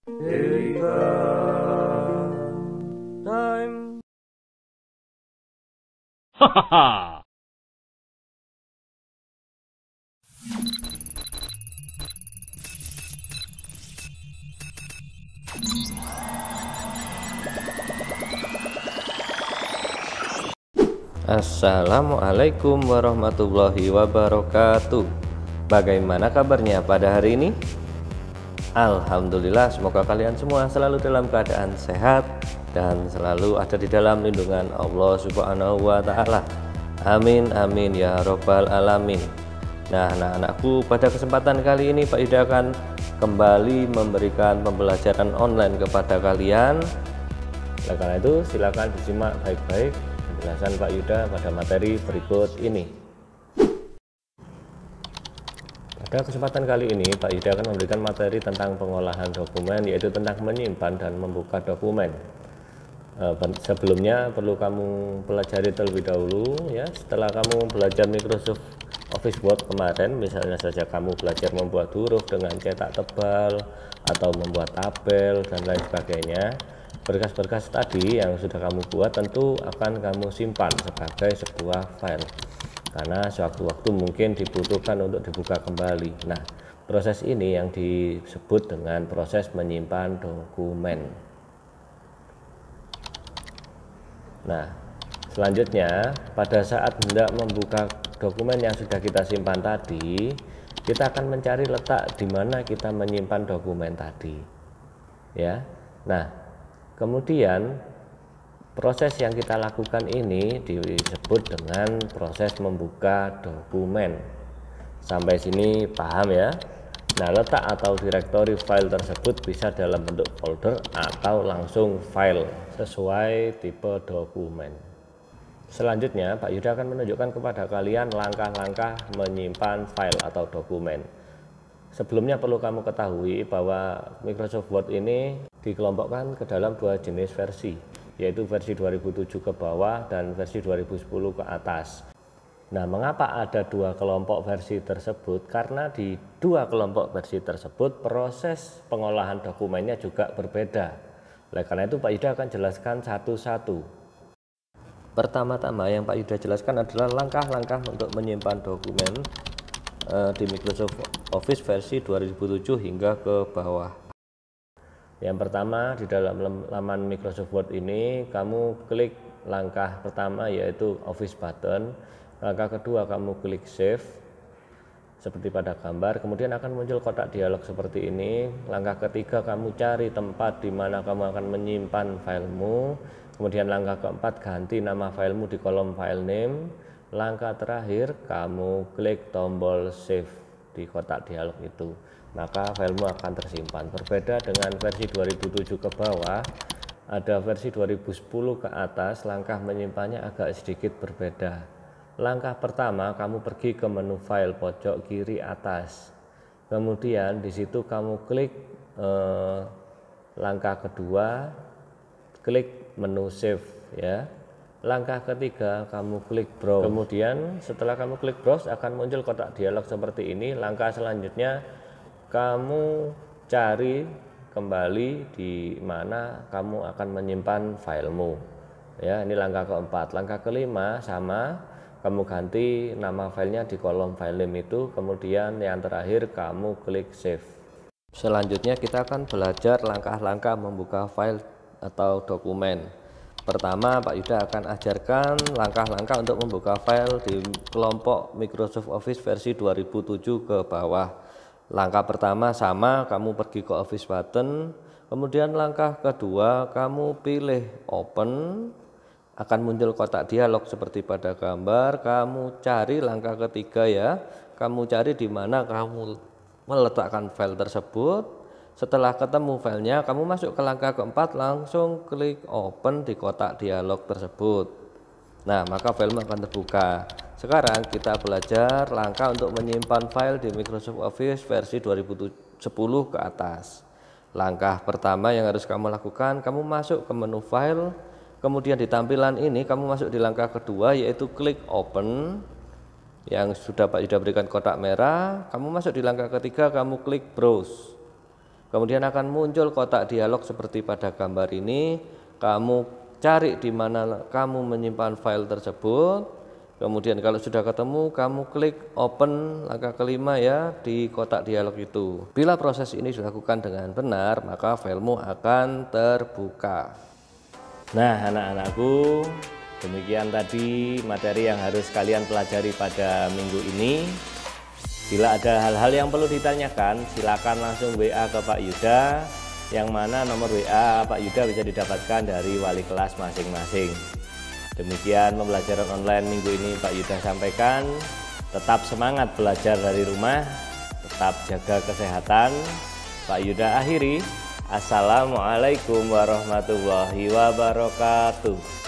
Erika Time. Hahaha. Assalamualaikum warahmatullahi wabarakatuh. Bagaimana kabarnya pada hari ini? Alhamdulillah, semoga kalian semua selalu dalam keadaan sehat dan selalu ada di dalam lindungan Allah Subhanahu wa Ta'ala. Amin amin ya robbal alamin. Nah, anak-anakku, pada kesempatan kali ini Pak Yuda akan kembali memberikan pembelajaran online kepada kalian. Oleh karena itu, silakan disimak baik-baik penjelasan Pak Yuda pada materi berikut ini. Pada kesempatan kali ini Pak Yuda akan memberikan materi tentang pengolahan dokumen, yaitu tentang menyimpan dan membuka dokumen. Sebelumnya perlu kamu pelajari terlebih dahulu ya. Setelah kamu belajar Microsoft Office Word kemarin, misalnya saja kamu belajar membuat huruf dengan cetak tebal atau membuat tabel dan lain sebagainya, berkas-berkas tadi yang sudah kamu buat tentu akan kamu simpan sebagai sebuah file, karena sewaktu-waktu mungkin dibutuhkan untuk dibuka kembali. Nah, proses ini yang disebut dengan proses menyimpan dokumen. Nah, selanjutnya pada saat hendak membuka dokumen yang sudah kita simpan tadi, kita akan mencari letak di mana kita menyimpan dokumen tadi. Ya. Nah, kemudian proses yang kita lakukan ini disebut dengan proses membuka dokumen. Sampai sini paham ya? Nah, letak atau direktori file tersebut bisa dalam bentuk folder atau langsung file sesuai tipe dokumen. Selanjutnya Pak Yuda akan menunjukkan kepada kalian langkah-langkah menyimpan file atau dokumen. Sebelumnya perlu kamu ketahui bahwa Microsoft Word ini dikelompokkan ke dalam dua jenis versi, yaitu versi 2007 ke bawah dan versi 2010 ke atas. Nah, mengapa ada dua kelompok versi tersebut? Karena di dua kelompok versi tersebut proses pengolahan dokumennya juga berbeda. Oleh karena itu Pak Yuda akan jelaskan satu-satu. Pertama-tama yang Pak Yuda jelaskan adalah langkah-langkah untuk menyimpan dokumen di Microsoft Office versi 2007 hingga ke bawah. Yang pertama, di dalam laman Microsoft Word ini kamu klik langkah pertama yaitu Office button. Langkah kedua kamu klik Save seperti pada gambar, kemudian akan muncul kotak dialog seperti ini. Langkah ketiga kamu cari tempat di mana kamu akan menyimpan filemu. Kemudian langkah keempat ganti nama filemu di kolom file name. Langkah terakhir kamu klik tombol save di kotak dialog itu, maka filemu akan tersimpan. Berbeda dengan versi 2007 ke bawah, ada versi 2010 ke atas, langkah menyimpannya agak sedikit berbeda. Langkah pertama kamu pergi ke menu file pojok kiri atas, kemudian di situ kamu klik langkah kedua, klik menu save ya. Langkah ketiga kamu klik browse. Kemudian setelah kamu klik browse akan muncul kotak dialog seperti ini. Langkah selanjutnya kamu cari kembali di mana kamu akan menyimpan filemu. Ya, ini langkah keempat. Langkah kelima sama, kamu ganti nama filenya di kolom file name itu. Kemudian yang terakhir kamu klik save. Selanjutnya kita akan belajar langkah-langkah membuka file atau dokumen. Pertama, Pak Yuda akan ajarkan langkah-langkah untuk membuka file di kelompok Microsoft Office versi 2007 ke bawah. Langkah pertama sama, kamu pergi ke Office button. Kemudian langkah kedua, kamu pilih Open. Akan muncul kotak dialog seperti pada gambar. Kamu cari langkah ketiga ya. Kamu cari di mana kamu meletakkan file tersebut. Setelah ketemu filenya, kamu masuk ke langkah keempat, langsung klik open di kotak dialog tersebut. Nah, maka filemu akan terbuka. Sekarang kita belajar langkah untuk menyimpan file di Microsoft Office versi 2010 ke atas. Langkah pertama yang harus kamu lakukan, kamu masuk ke menu file, kemudian di tampilan ini kamu masuk di langkah kedua yaitu klik open. Yang sudah Pak Yuda berikan kotak merah, kamu masuk di langkah ketiga, kamu klik browse. Kemudian akan muncul kotak dialog seperti pada gambar ini. Kamu cari di mana kamu menyimpan file tersebut. Kemudian kalau sudah ketemu, kamu klik open langkah kelima ya di kotak dialog itu. Bila proses ini dilakukan dengan benar, maka filemu akan terbuka. Nah, anak-anakku, demikian tadi materi yang harus kalian pelajari pada minggu ini. Bila ada hal-hal yang perlu ditanyakan, silakan langsung WA ke Pak Yuda, yang mana nomor WA Pak Yuda bisa didapatkan dari wali kelas masing-masing. Demikian pembelajaran online minggu ini Pak Yuda sampaikan. Tetap semangat belajar dari rumah, tetap jaga kesehatan. Pak Yuda akhiri. Assalamualaikum warahmatullahi wabarakatuh.